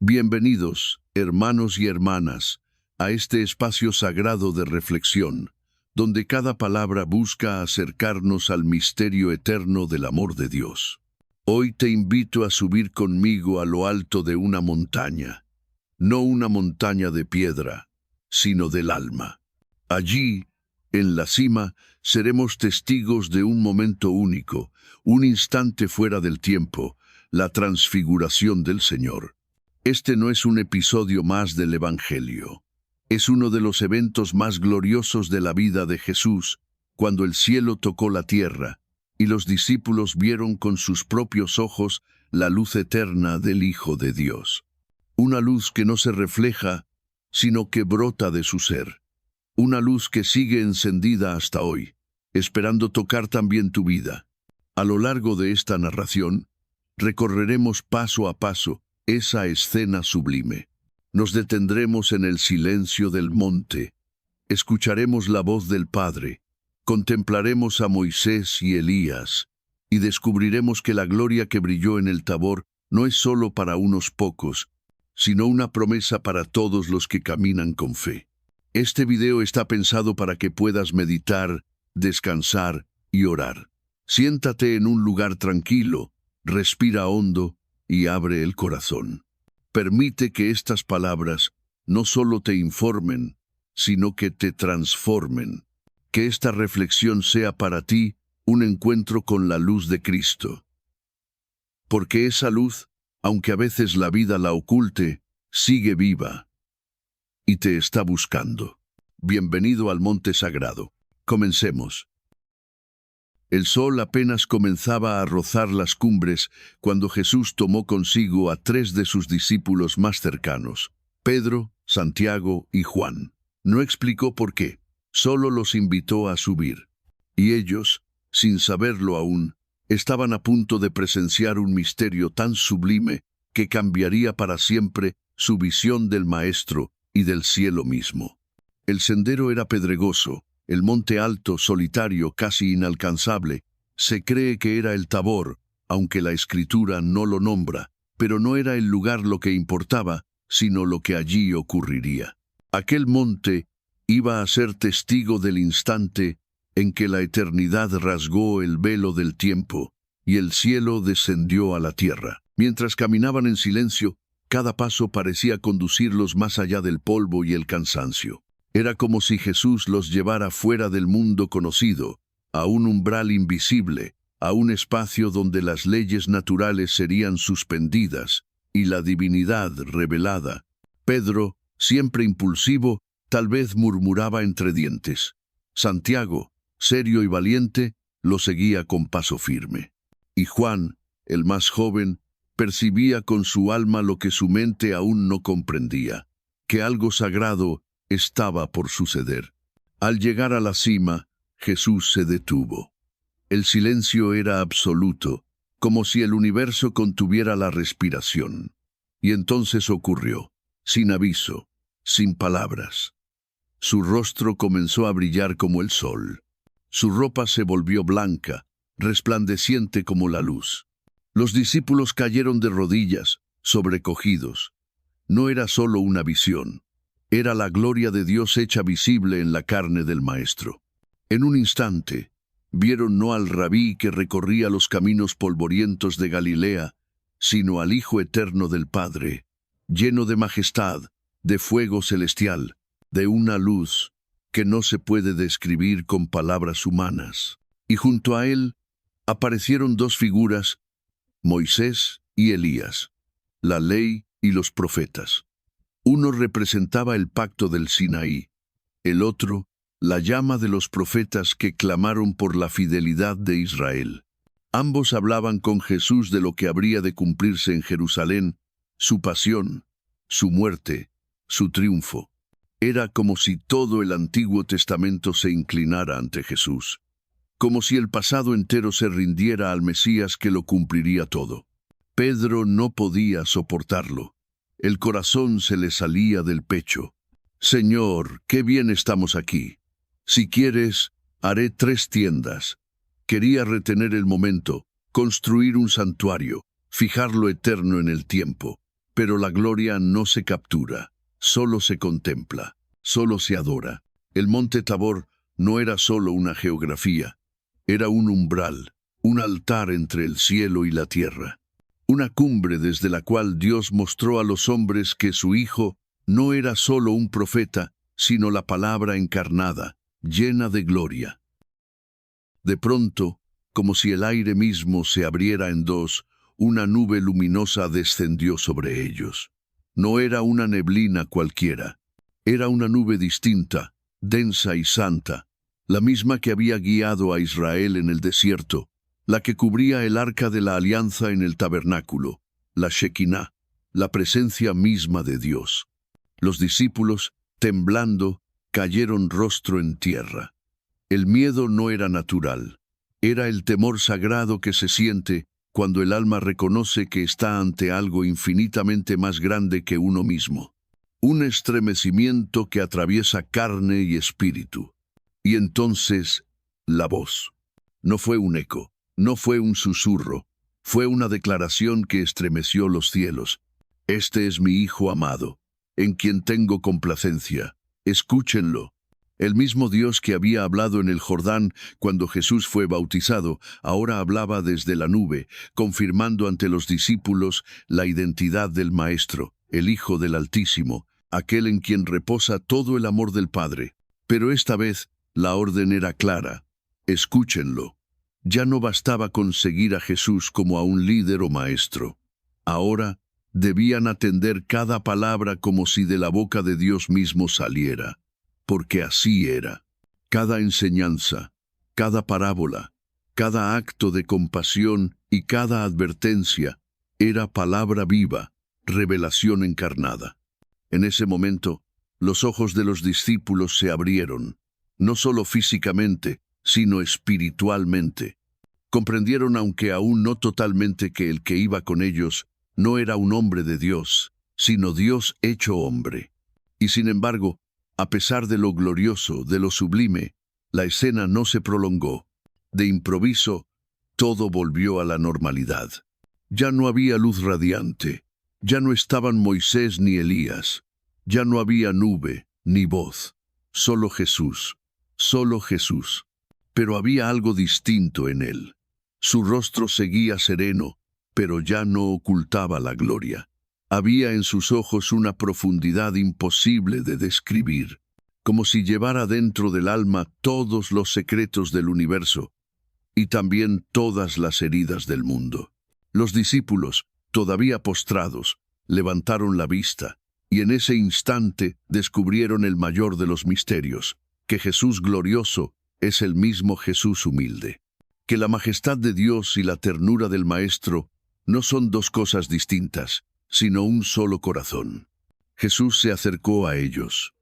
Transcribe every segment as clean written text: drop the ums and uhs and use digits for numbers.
Bienvenidos, hermanos y hermanas, a este espacio sagrado de reflexión, donde cada palabra busca acercarnos al misterio eterno del amor de Dios. Hoy te invito a subir conmigo a lo alto de una montaña, no una montaña de piedra, sino del alma. Allí, en la cima, seremos testigos de un momento único, un instante fuera del tiempo, la transfiguración del Señor. Este no es un episodio más del Evangelio. Es uno de los eventos más gloriosos de la vida de Jesús, cuando el cielo tocó la tierra, y los discípulos vieron con sus propios ojos la luz eterna del Hijo de Dios. Una luz que no se refleja, sino que brota de su ser. Una luz que sigue encendida hasta hoy, esperando tocar también tu vida. A lo largo de esta narración, recorreremos paso a paso esa escena sublime. Nos detendremos en el silencio del monte, escucharemos la voz del Padre, contemplaremos a Moisés y Elías, y descubriremos que la gloria que brilló en el Tabor no es solo para unos pocos, sino una promesa para todos los que caminan con fe. Este video está pensado para que puedas meditar, descansar y orar. Siéntate en un lugar tranquilo, respira hondo y abre el corazón. Permite que estas palabras no solo te informen, sino que te transformen. Que esta reflexión sea para ti un encuentro con la luz de Cristo. Porque esa luz, aunque a veces la vida la oculte, sigue viva y te está buscando. Bienvenido al Monte Sagrado. Comencemos. El sol apenas comenzaba a rozar las cumbres cuando Jesús tomó consigo a 3 de sus discípulos más cercanos, Pedro, Santiago y Juan. No explicó por qué, solo los invitó a subir. Y ellos, sin saberlo aún, estaban a punto de presenciar un misterio tan sublime que cambiaría para siempre su visión del Maestro y del cielo mismo. El sendero era pedregoso. El monte alto, solitario, casi inalcanzable, se cree que era el Tabor, aunque la Escritura no lo nombra, pero no era el lugar lo que importaba, sino lo que allí ocurriría. Aquel monte iba a ser testigo del instante en que la eternidad rasgó el velo del tiempo y el cielo descendió a la tierra. Mientras caminaban en silencio, cada paso parecía conducirlos más allá del polvo y el cansancio. Era como si Jesús los llevara fuera del mundo conocido, a un umbral invisible, a un espacio donde las leyes naturales serían suspendidas y la divinidad revelada. Pedro, siempre impulsivo, tal vez murmuraba entre dientes. Santiago, serio y valiente, lo seguía con paso firme. Y Juan, el más joven, percibía con su alma lo que su mente aún no comprendía, que algo sagrado estaba por suceder. Al llegar a la cima, Jesús se detuvo. El silencio era absoluto, como si el universo contuviera la respiración. Y entonces ocurrió, sin aviso, sin palabras. Su rostro comenzó a brillar como el sol. Su ropa se volvió blanca, resplandeciente como la luz. Los discípulos cayeron de rodillas, sobrecogidos. No era solo una visión. Era la gloria de Dios hecha visible en la carne del Maestro. En un instante, vieron no al Rabí que recorría los caminos polvorientos de Galilea, sino al Hijo eterno del Padre, lleno de majestad, de fuego celestial, de una luz que no se puede describir con palabras humanas. Y junto a él aparecieron 2 figuras, Moisés y Elías, la ley y los profetas. Uno representaba el pacto del Sinaí, el otro, la llama de los profetas que clamaron por la fidelidad de Israel. Ambos hablaban con Jesús de lo que habría de cumplirse en Jerusalén, su pasión, su muerte, su triunfo. Era como si todo el Antiguo Testamento se inclinara ante Jesús, como si el pasado entero se rindiera al Mesías que lo cumpliría todo. Pedro no podía soportarlo. El corazón se le salía del pecho. Señor, qué bien estamos aquí. Si quieres, haré 3 tiendas. Quería retener el momento, construir un santuario, fijar lo eterno en el tiempo. Pero la gloria no se captura, solo se contempla, solo se adora. El monte Tabor no era solo una geografía, era un umbral, un altar entre el cielo y la tierra. Una cumbre desde la cual Dios mostró a los hombres que su Hijo no era solo un profeta, sino la palabra encarnada, llena de gloria. De pronto, como si el aire mismo se abriera en dos, una nube luminosa descendió sobre ellos. No era una neblina cualquiera, era una nube distinta, densa y santa, la misma que había guiado a Israel en el desierto, la que cubría el arca de la alianza en el tabernáculo, la Shekinah, la presencia misma de Dios. Los discípulos, temblando, cayeron rostro en tierra. El miedo no era natural, era el temor sagrado que se siente cuando el alma reconoce que está ante algo infinitamente más grande que uno mismo. Un estremecimiento que atraviesa carne y espíritu. Y entonces, la voz. No fue un eco, no fue un susurro, fue una declaración que estremeció los cielos. Este es mi Hijo amado, en quien tengo complacencia. Escúchenlo. El mismo Dios que había hablado en el Jordán cuando Jesús fue bautizado, ahora hablaba desde la nube, confirmando ante los discípulos la identidad del Maestro, el Hijo del Altísimo, aquel en quien reposa todo el amor del Padre. Pero esta vez la orden era clara. Escúchenlo. Ya no bastaba con seguir a Jesús como a un líder o maestro. Ahora debían atender cada palabra como si de la boca de Dios mismo saliera. Porque así era. Cada enseñanza, cada parábola, cada acto de compasión y cada advertencia era palabra viva, revelación encarnada. En ese momento, los ojos de los discípulos se abrieron, no solo físicamente, sino espiritualmente. Comprendieron, aunque aún no totalmente, que el que iba con ellos no era un hombre de Dios, sino Dios hecho hombre. Y sin embargo, a pesar de lo glorioso, de lo sublime, la escena no se prolongó. De improviso, todo volvió a la normalidad. Ya no había luz radiante, ya no estaban Moisés ni Elías, ya no había nube ni voz, solo Jesús, solo Jesús. Pero había algo distinto en él. Su rostro seguía sereno, pero ya no ocultaba la gloria. Había en sus ojos una profundidad imposible de describir, como si llevara dentro del alma todos los secretos del universo y también todas las heridas del mundo. Los discípulos, todavía postrados, levantaron la vista y en ese instante descubrieron el mayor de los misterios, que Jesús glorioso es el mismo Jesús humilde, que la majestad de Dios y la ternura del Maestro no son dos cosas distintas, sino un solo corazón. Jesús se acercó a ellos,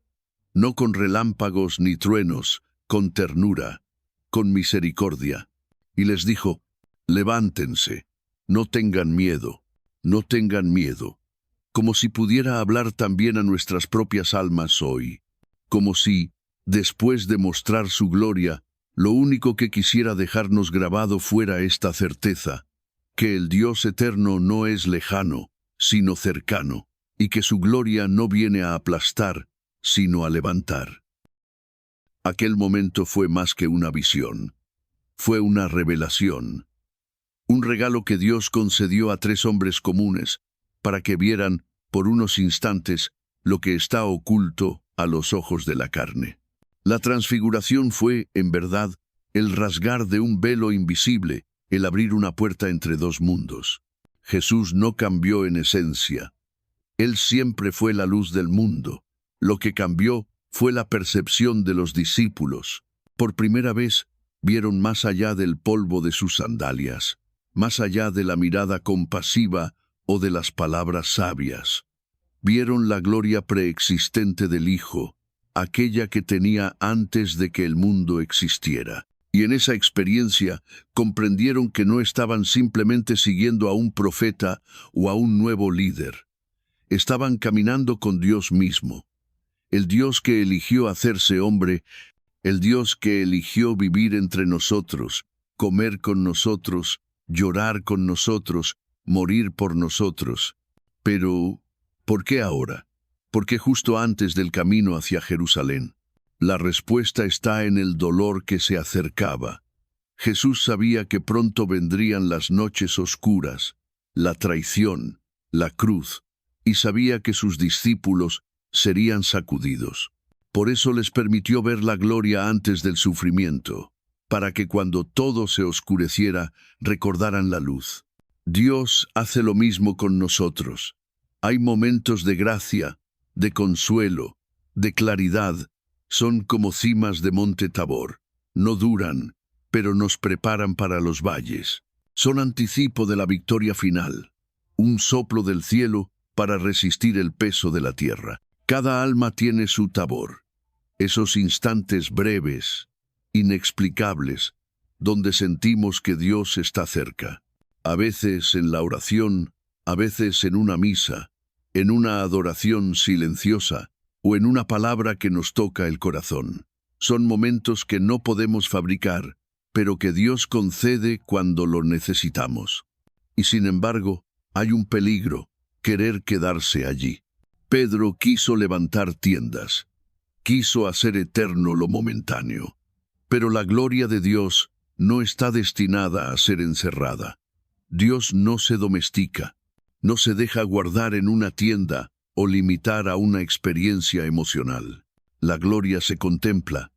no con relámpagos ni truenos, con ternura, con misericordia, y les dijo: levántense, no tengan miedo, no tengan miedo, como si pudiera hablar también a nuestras propias almas hoy, como si, después de mostrar su gloria, lo único que quisiera dejarnos grabado fuera esta certeza, que el Dios eterno no es lejano, sino cercano, y que su gloria no viene a aplastar, sino a levantar. Aquel momento fue más que una visión, fue una revelación, un regalo que Dios concedió a tres hombres comunes, para que vieran, por unos instantes, lo que está oculto a los ojos de la carne. La transfiguración fue, en verdad, el rasgar de un velo invisible, el abrir una puerta entre dos mundos. Jesús no cambió en esencia. Él siempre fue la luz del mundo. Lo que cambió fue la percepción de los discípulos. Por primera vez, vieron más allá del polvo de sus sandalias, más allá de la mirada compasiva o de las palabras sabias. Vieron la gloria preexistente del Hijo, aquella que tenía antes de que el mundo existiera. Y en esa experiencia comprendieron que no estaban simplemente siguiendo a un profeta o a un nuevo líder. Estaban caminando con Dios mismo, el Dios que eligió hacerse hombre, el Dios que eligió vivir entre nosotros, comer con nosotros, llorar con nosotros, morir por nosotros. Pero, ¿Por qué ahora? Porque justo antes del camino hacia Jerusalén. La respuesta está en el dolor que se acercaba. Jesús sabía que pronto vendrían las noches oscuras, la traición, la cruz, y sabía que sus discípulos serían sacudidos. Por eso les permitió ver la gloria antes del sufrimiento, para que cuando todo se oscureciera, recordaran la luz. Dios hace lo mismo con nosotros. Hay momentos de gracia, de consuelo, de claridad. Son como cimas de monte Tabor. No duran, pero nos preparan para los valles. Son anticipo de la victoria final, un soplo del cielo para resistir el peso de la tierra. Cada alma tiene su Tabor, esos instantes breves, inexplicables, donde sentimos que Dios está cerca. A veces en la oración, a veces en una misa, en una adoración silenciosa o en una palabra que nos toca el corazón. Son momentos que no podemos fabricar, pero que Dios concede cuando lo necesitamos. Y sin embargo, hay un peligro, querer quedarse allí. Pedro quiso levantar tiendas, quiso hacer eterno lo momentáneo. Pero la gloria de Dios no está destinada a ser encerrada. Dios no se domestica, no se deja guardar en una tienda o limitar a una experiencia emocional. La gloria se contempla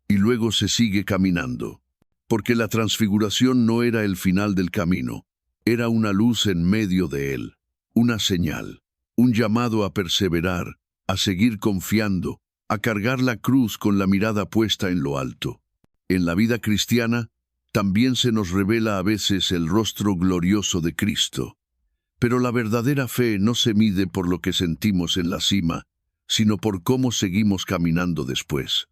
y luego se sigue caminando. Porque la transfiguración no era el final del camino, era una luz en medio de él, una señal, un llamado a perseverar, a seguir confiando, a cargar la cruz con la mirada puesta en lo alto. En la vida cristiana, también se nos revela a veces el rostro glorioso de Cristo. Pero la verdadera fe no se mide por lo que sentimos en la cima, sino por cómo seguimos caminando después.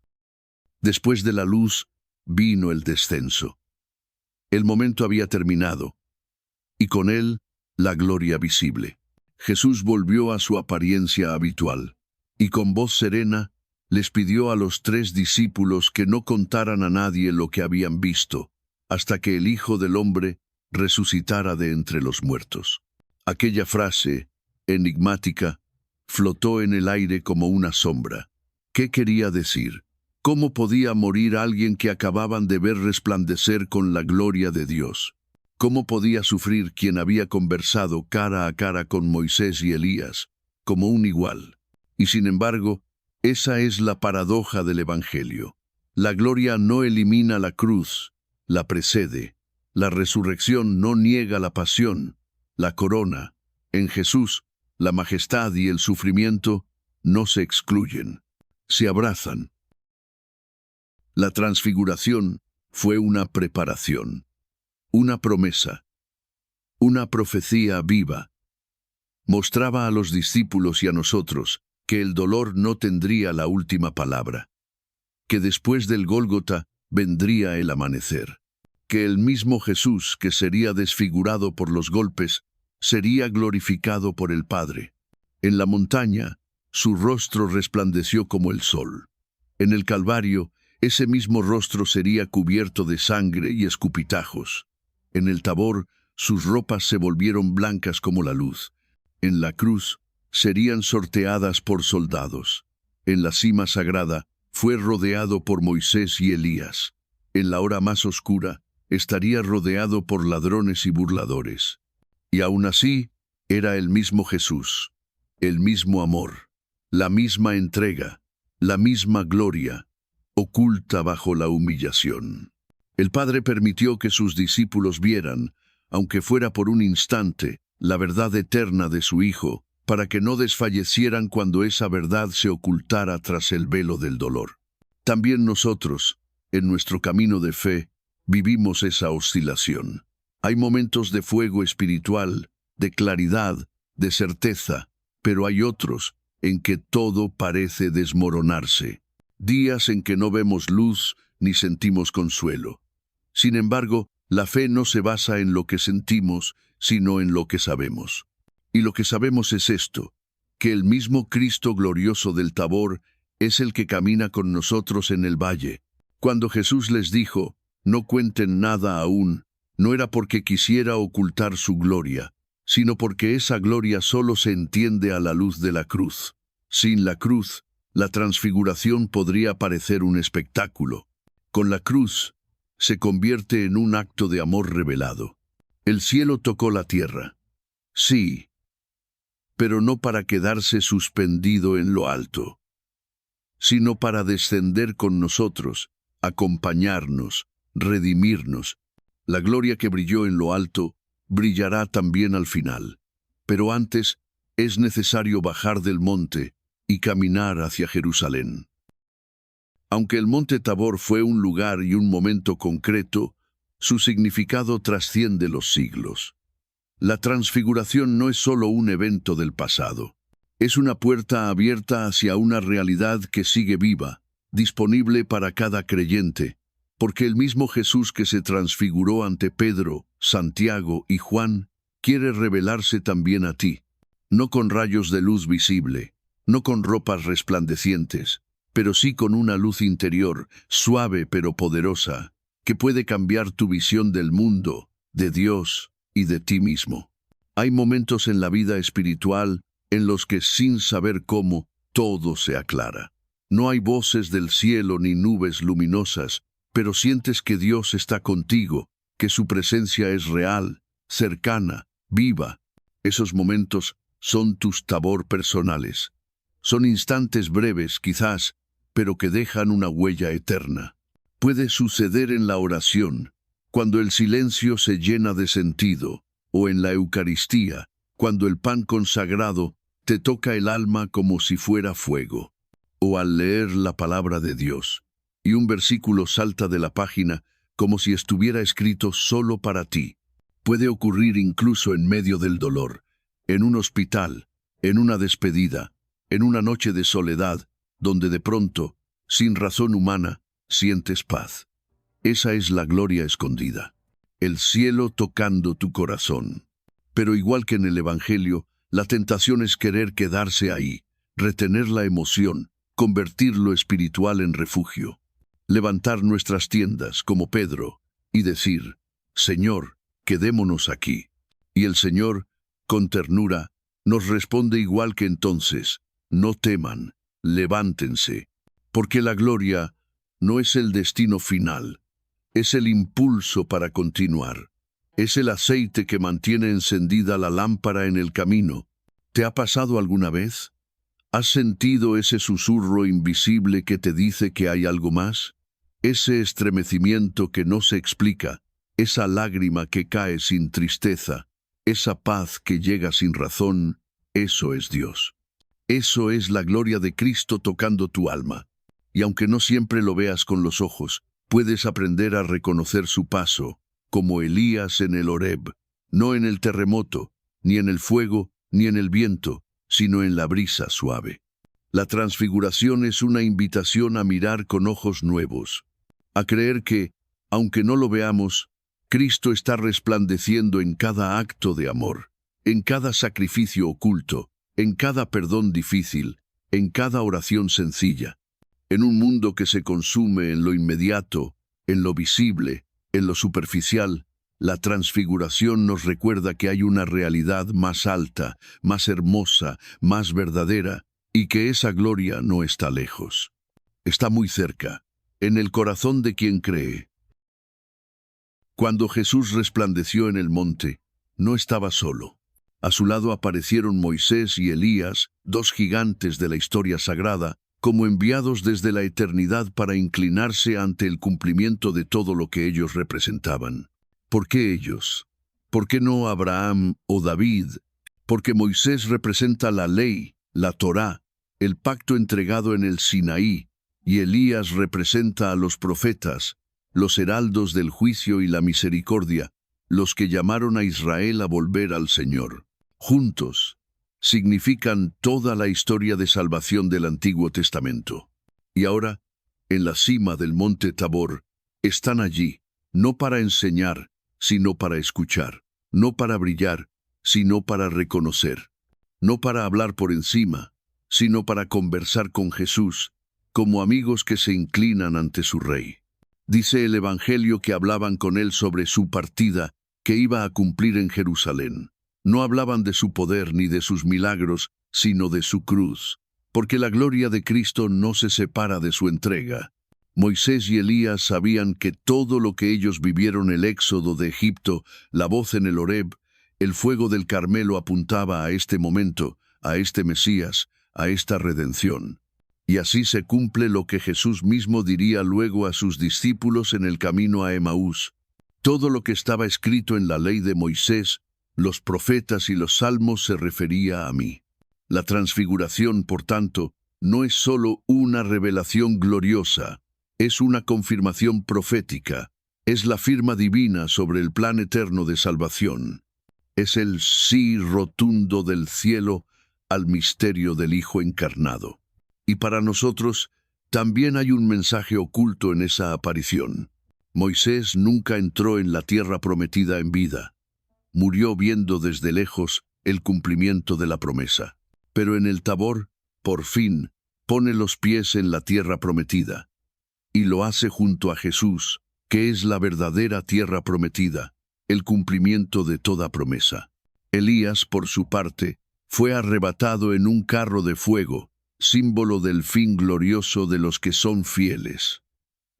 Después de la luz, vino el descenso. El momento había terminado, y con él, la gloria visible. Jesús volvió a su apariencia habitual, y con voz serena, les pidió a los 3 discípulos que no contaran a nadie lo que habían visto, hasta que el Hijo del Hombre resucitara de entre los muertos. Aquella frase, enigmática, flotó en el aire como una sombra. ¿Qué quería decir? ¿Cómo podía morir alguien que acababan de ver resplandecer con la gloria de Dios? ¿Cómo podía sufrir quien había conversado cara a cara con Moisés y Elías, como un igual? Y sin embargo, esa es la paradoja del Evangelio. La gloria no elimina la cruz, la precede. La resurrección no niega la pasión, la corona. En Jesús, la majestad y el sufrimiento no se excluyen, se abrazan. La transfiguración fue una preparación, una promesa, una profecía viva. Mostraba a los discípulos y a nosotros que el dolor no tendría la última palabra, que después del Gólgota vendría el amanecer, que el mismo Jesús que sería desfigurado por los golpes sería glorificado por el Padre. En la montaña, su rostro resplandeció como el sol. En el Calvario, ese mismo rostro sería cubierto de sangre y escupitajos. En el Tabor, sus ropas se volvieron blancas como la luz. En la cruz, serían sorteadas por soldados. En la cima sagrada, fue rodeado por Moisés y Elías. En la hora más oscura, estaría rodeado por ladrones y burladores. Y aún así, era el mismo Jesús, el mismo amor, la misma entrega, la misma gloria, oculta bajo la humillación. El Padre permitió que sus discípulos vieran, aunque fuera por un instante, la verdad eterna de su Hijo, para que no desfallecieran cuando esa verdad se ocultara tras el velo del dolor. También nosotros, en nuestro camino de fe, vivimos esa oscilación. Hay momentos de fuego espiritual, de claridad, de certeza, pero hay otros en que todo parece desmoronarse. Días en que no vemos luz ni sentimos consuelo. Sin embargo, la fe no se basa en lo que sentimos, sino en lo que sabemos. Y lo que sabemos es esto, que el mismo Cristo glorioso del Tabor es el que camina con nosotros en el valle. Cuando Jesús les dijo, no cuenten nada aún, no era porque quisiera ocultar su gloria, sino porque esa gloria solo se entiende a la luz de la cruz. Sin la cruz, la transfiguración podría parecer un espectáculo. Con la cruz, se convierte en un acto de amor revelado. El cielo tocó la tierra. Sí, pero no para quedarse suspendido en lo alto, sino para descender con nosotros, acompañarnos, redimirnos. La gloria que brilló en lo alto, brillará también al final. Pero antes, es necesario bajar del monte y caminar hacia Jerusalén. Aunque el monte Tabor fue un lugar y un momento concreto, su significado trasciende los siglos. La transfiguración no es solo un evento del pasado. Es una puerta abierta hacia una realidad que sigue viva, disponible para cada creyente, porque el mismo Jesús que se transfiguró ante Pedro, Santiago y Juan, quiere revelarse también a ti, no con rayos de luz visible, no con ropas resplandecientes, pero sí con una luz interior, suave pero poderosa, que puede cambiar tu visión del mundo, de Dios y de ti mismo. Hay momentos en la vida espiritual en los que, sin saber cómo, todo se aclara. No hay voces del cielo ni nubes luminosas, pero sientes que Dios está contigo, que su presencia es real, cercana, viva. Esos momentos son tus Tabor personales. Son instantes breves, quizás, pero que dejan una huella eterna. Puede suceder en la oración, cuando el silencio se llena de sentido, o en la Eucaristía, cuando el pan consagrado te toca el alma como si fuera fuego, o al leer la palabra de Dios, y un versículo salta de la página como si estuviera escrito solo para ti. Puede ocurrir incluso en medio del dolor, en un hospital, en una despedida, en una noche de soledad, donde de pronto, sin razón humana, sientes paz. Esa es la gloria escondida, el cielo tocando tu corazón. Pero igual que en el Evangelio, la tentación es querer quedarse ahí, retener la emoción, convertir lo espiritual en refugio, levantar nuestras tiendas como Pedro y decir, Señor, quedémonos aquí. Y el Señor, con ternura, nos responde igual que entonces, no teman, levántense, porque la gloria no es el destino final, es el impulso para continuar. Es el aceite que mantiene encendida la lámpara en el camino. ¿Te ha pasado alguna vez? ¿Has sentido ese susurro invisible que te dice que hay algo más? Ese estremecimiento que no se explica, esa lágrima que cae sin tristeza, esa paz que llega sin razón, eso es Dios. Eso es la gloria de Cristo tocando tu alma. Y aunque no siempre lo veas con los ojos, puedes aprender a reconocer su paso, como Elías en el Horeb, no en el terremoto, ni en el fuego, ni en el viento, sino en la brisa suave. La transfiguración es una invitación a mirar con ojos nuevos, a creer que, aunque no lo veamos, Cristo está resplandeciendo en cada acto de amor, en cada sacrificio oculto, en cada perdón difícil, en cada oración sencilla. En un mundo que se consume en lo inmediato, en lo visible, en lo superficial, la transfiguración nos recuerda que hay una realidad más alta, más hermosa, más verdadera, y que esa gloria no está lejos. Está muy cerca, en el corazón de quien cree. Cuando Jesús resplandeció en el monte, no estaba solo. A su lado aparecieron Moisés y Elías, dos gigantes de la historia sagrada, como enviados desde la eternidad para inclinarse ante el cumplimiento de todo lo que ellos representaban. ¿Por qué ellos? ¿Por qué no Abraham o David? Porque Moisés representa la ley, la Torá, el pacto entregado en el Sinaí, y Elías representa a los profetas, los heraldos del juicio y la misericordia, los que llamaron a Israel a volver al Señor. Juntos, significan toda la historia de salvación del Antiguo Testamento. Y ahora, en la cima del monte Tabor, están allí, no para enseñar, sino para escuchar, no para brillar, sino para reconocer, no para hablar por encima, sino para conversar con Jesús, como amigos que se inclinan ante su Rey. Dice el Evangelio que hablaban con él sobre su partida, que iba a cumplir en Jerusalén. No hablaban de su poder ni de sus milagros, sino de su cruz, porque la gloria de Cristo no se separa de su entrega. Moisés y Elías sabían que todo lo que ellos vivieron, el éxodo de Egipto, la voz en el Horeb, el fuego del Carmelo, apuntaba a este momento, a este Mesías, a esta redención. Y así se cumple lo que Jesús mismo diría luego a sus discípulos en el camino a Emaús. Todo lo que estaba escrito en la ley de Moisés, los profetas y los salmos se refería a mí. La transfiguración, por tanto, no es solo una revelación gloriosa, es una confirmación profética, es la firma divina sobre el plan eterno de salvación. Es el sí rotundo del cielo al misterio del Hijo encarnado. Y para nosotros también hay un mensaje oculto en esa aparición. Moisés nunca entró en la tierra prometida en vida. Murió viendo desde lejos el cumplimiento de la promesa. Pero en el Tabor, por fin, pone los pies en la tierra prometida. Y lo hace junto a Jesús, que es la verdadera tierra prometida, el cumplimiento de toda promesa. Elías, por su parte, fue arrebatado en un carro de fuego, símbolo del fin glorioso de los que son fieles.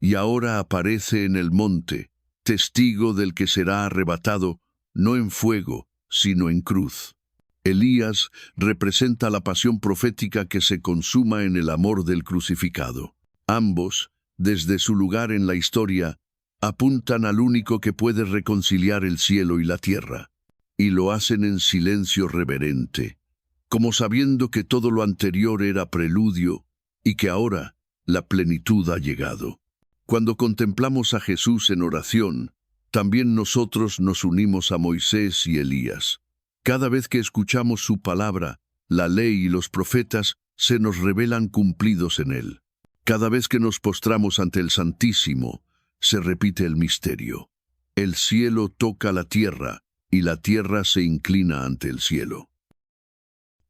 Y ahora aparece en el monte, testigo del que será arrebatado, no en fuego, sino en cruz. Elías representa la pasión profética que se consuma en el amor del crucificado. Ambos, desde su lugar en la historia, apuntan al único que puede reconciliar el cielo y la tierra, y lo hacen en silencio reverente, como sabiendo que todo lo anterior era preludio y que ahora la plenitud ha llegado. Cuando contemplamos a Jesús en oración, también nosotros nos unimos a Moisés y Elías. Cada vez que escuchamos su palabra, la ley y los profetas se nos revelan cumplidos en él. Cada vez que nos postramos ante el Santísimo, se repite el misterio. El cielo toca la tierra y la tierra se inclina ante el cielo.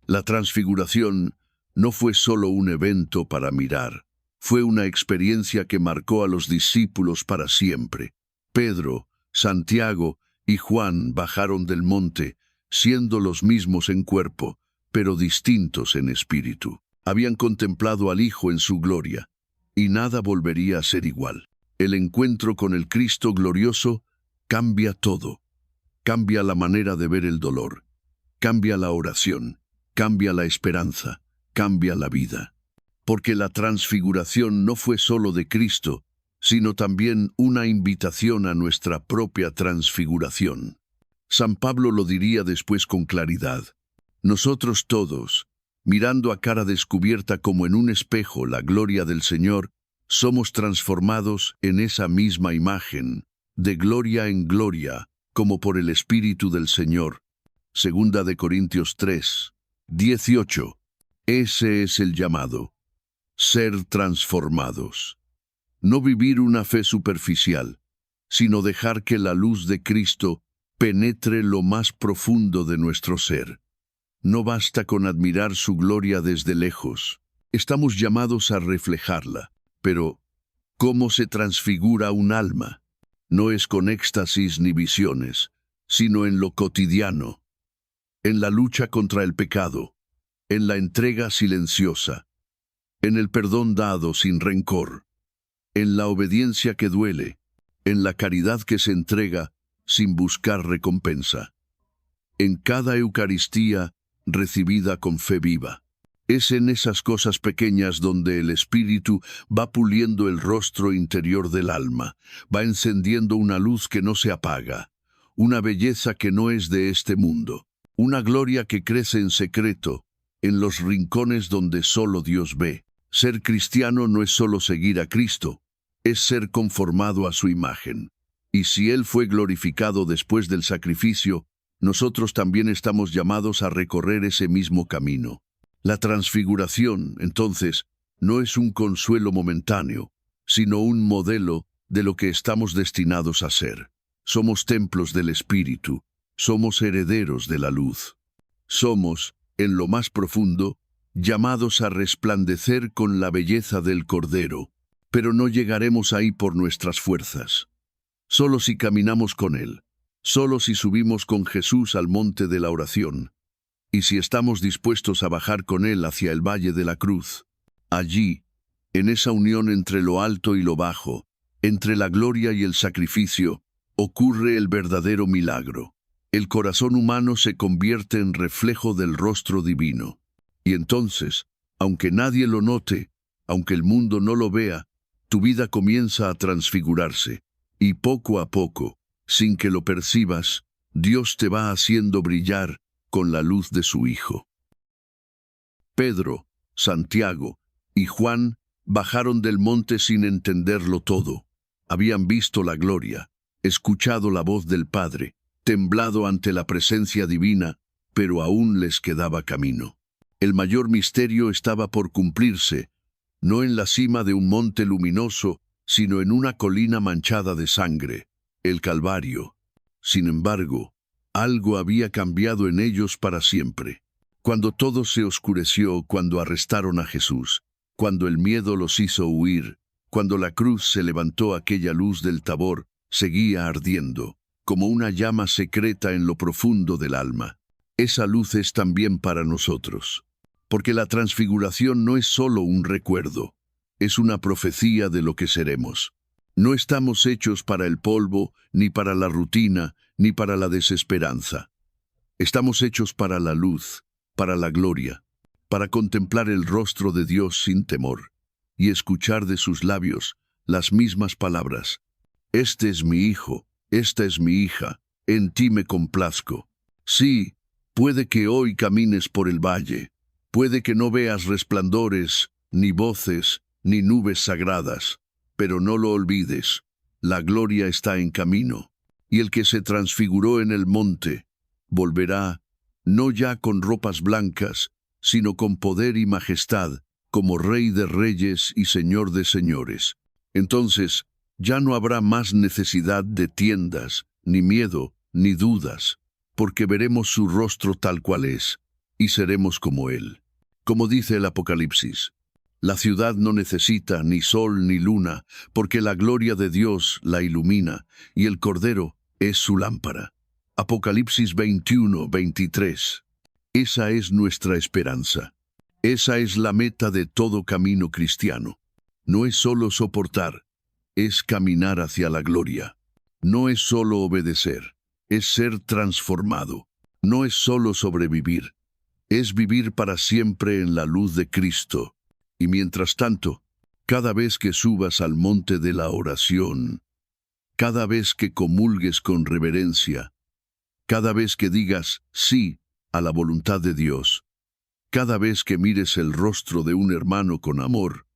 La transfiguración no fue solo un evento para mirar, fue una experiencia que marcó a los discípulos para siempre. Pedro, Santiago y Juan bajaron del monte, siendo los mismos en cuerpo, pero distintos en espíritu. Habían contemplado al Hijo en su gloria, y nada volvería a ser igual. El encuentro con el Cristo glorioso cambia todo. Cambia la manera de ver el dolor, cambia la oración, cambia la esperanza, cambia la vida. Porque la transfiguración no fue solo de Cristo, sino también una invitación a nuestra propia transfiguración. San Pablo lo diría después con claridad. Nosotros todos, mirando a cara descubierta como en un espejo la gloria del Señor, somos transformados en esa misma imagen, de gloria en gloria, como por el Espíritu del Señor. Segunda de Corintios 3, 18. Ese es el llamado. Ser transformados. No vivir una fe superficial, sino dejar que la luz de Cristo penetre lo más profundo de nuestro ser. No basta con admirar su gloria desde lejos. Estamos llamados a reflejarla. Pero, ¿cómo se transfigura un alma? No es con éxtasis ni visiones, sino en lo cotidiano, en la lucha contra el pecado, en la entrega silenciosa, en el perdón dado sin rencor, en la obediencia que duele, en la caridad que se entrega sin buscar recompensa, en cada Eucaristía recibida con fe viva. Es en esas cosas pequeñas donde el Espíritu va puliendo el rostro interior del alma, va encendiendo una luz que no se apaga, una belleza que no es de este mundo, una gloria que crece en secreto, en los rincones donde solo Dios ve. Ser cristiano no es solo seguir a Cristo, es ser conformado a su imagen. Y si Él fue glorificado después del sacrificio, nosotros también estamos llamados a recorrer ese mismo camino. La transfiguración, entonces, no es un consuelo momentáneo, sino un modelo de lo que estamos destinados a ser. Somos templos del Espíritu, somos herederos de la luz. Somos, en lo más profundo, llamados a resplandecer con la belleza del Cordero, pero no llegaremos ahí por nuestras fuerzas. Solo si caminamos con Él, Solo si subimos con Jesús al monte de la oración, y si estamos dispuestos a bajar con Él hacia el valle de la cruz. Allí, en esa unión entre lo alto y lo bajo, entre la gloria y el sacrificio, ocurre el verdadero milagro. El corazón humano se convierte en reflejo del rostro divino. Y entonces, aunque nadie lo note, aunque el mundo no lo vea, tu vida comienza a transfigurarse, y poco a poco, sin que lo percibas, Dios te va haciendo brillar con la luz de su Hijo. Pedro, Santiago y Juan bajaron del monte sin entenderlo todo. Habían visto la gloria, escuchado la voz del Padre, temblado ante la presencia divina, pero aún les quedaba camino. El mayor misterio estaba por cumplirse, no en la cima de un monte luminoso, sino en una colina manchada de sangre, el Calvario. Sin embargo, algo había cambiado en ellos para siempre. Cuando todo se oscureció, cuando arrestaron a Jesús, cuando el miedo los hizo huir, cuando la cruz se levantó, aquella luz del Tabor seguía ardiendo, como una llama secreta en lo profundo del alma. Esa luz es también para nosotros, porque la transfiguración no es solo un recuerdo, es una profecía de lo que seremos. No estamos hechos para el polvo, ni para la rutina, ni para la desesperanza. Estamos hechos para la luz, para la gloria, para contemplar el rostro de Dios sin temor, y escuchar de sus labios las mismas palabras. Este es mi hijo, esta es mi hija, en ti me complazco. Sí, puede que hoy camines por el valle, puede que no veas resplandores, ni voces, ni nubes sagradas, pero no lo olvides, la gloria está en camino, y el que se transfiguró en el monte, volverá, no ya con ropas blancas, sino con poder y majestad, como Rey de reyes y Señor de señores. Entonces, ya no habrá más necesidad de tiendas, ni miedo, ni dudas, porque veremos su rostro tal cual es, y seremos como Él. Como dice el Apocalipsis, la ciudad no necesita ni sol ni luna, porque la gloria de Dios la ilumina, y el Cordero es su lámpara. Apocalipsis 21:23. Esa es nuestra esperanza. Esa es la meta de todo camino cristiano. No es solo soportar, es caminar hacia la gloria. No es solo obedecer, es ser transformado. No es solo sobrevivir, es vivir para siempre en la luz de Cristo. Y mientras tanto, cada vez que subas al monte de la oración, cada vez que comulgues con reverencia, cada vez que digas sí a la voluntad de Dios, cada vez que mires el rostro de un hermano con amor,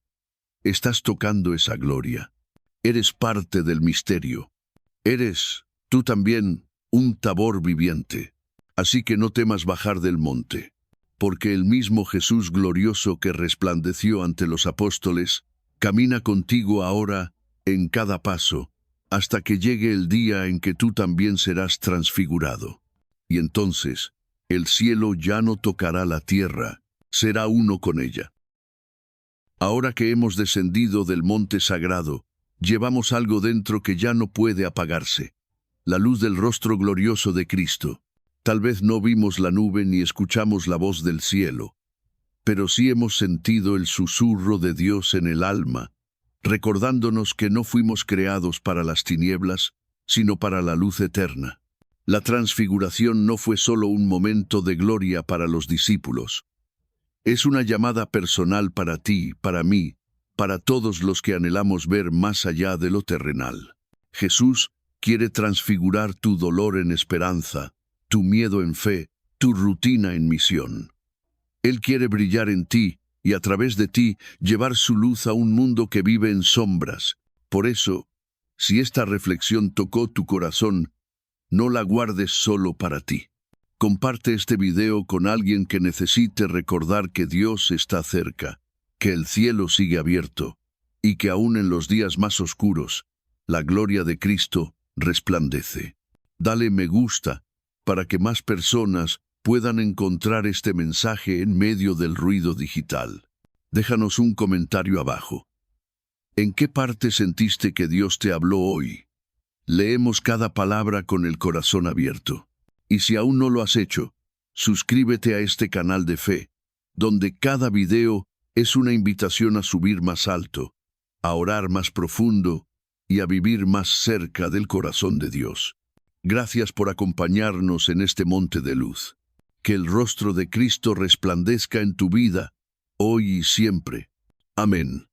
estás tocando esa gloria. Eres parte del misterio. Eres, tú también, un Tabor viviente. Así que no temas bajar del monte, porque el mismo Jesús glorioso que resplandeció ante los apóstoles, camina contigo ahora en cada paso, hasta que llegue el día en que tú también serás transfigurado. Y entonces, el cielo ya no tocará la tierra, será uno con ella. Ahora que hemos descendido del monte sagrado, llevamos algo dentro que ya no puede apagarse, la luz del rostro glorioso de Cristo. Tal vez no vimos la nube ni escuchamos la voz del cielo, pero sí hemos sentido el susurro de Dios en el alma, recordándonos que no fuimos creados para las tinieblas, sino para la luz eterna. La transfiguración no fue solo un momento de gloria para los discípulos. Es una llamada personal para ti, para mí, para todos los que anhelamos ver más allá de lo terrenal. Jesús quiere transfigurar tu dolor en esperanza, tu miedo en fe, tu rutina en misión. Él quiere brillar en ti y a través de ti llevar su luz a un mundo que vive en sombras. Por eso, si esta reflexión tocó tu corazón, no la guardes solo para ti. Comparte este video con alguien que necesite recordar que Dios está cerca, que el cielo sigue abierto y que aún en los días más oscuros, la gloria de Cristo resplandece. Dale me gusta para que más personas puedan encontrar este mensaje en medio del ruido digital. Déjanos un comentario abajo. ¿En qué parte sentiste que Dios te habló hoy? Leemos cada palabra con el corazón abierto. Y si aún no lo has hecho, suscríbete a este canal de fe, donde cada video es una invitación a subir más alto, a orar más profundo y a vivir más cerca del corazón de Dios. Gracias por acompañarnos en este monte de luz. Que el rostro de Cristo resplandezca en tu vida, hoy y siempre. Amén.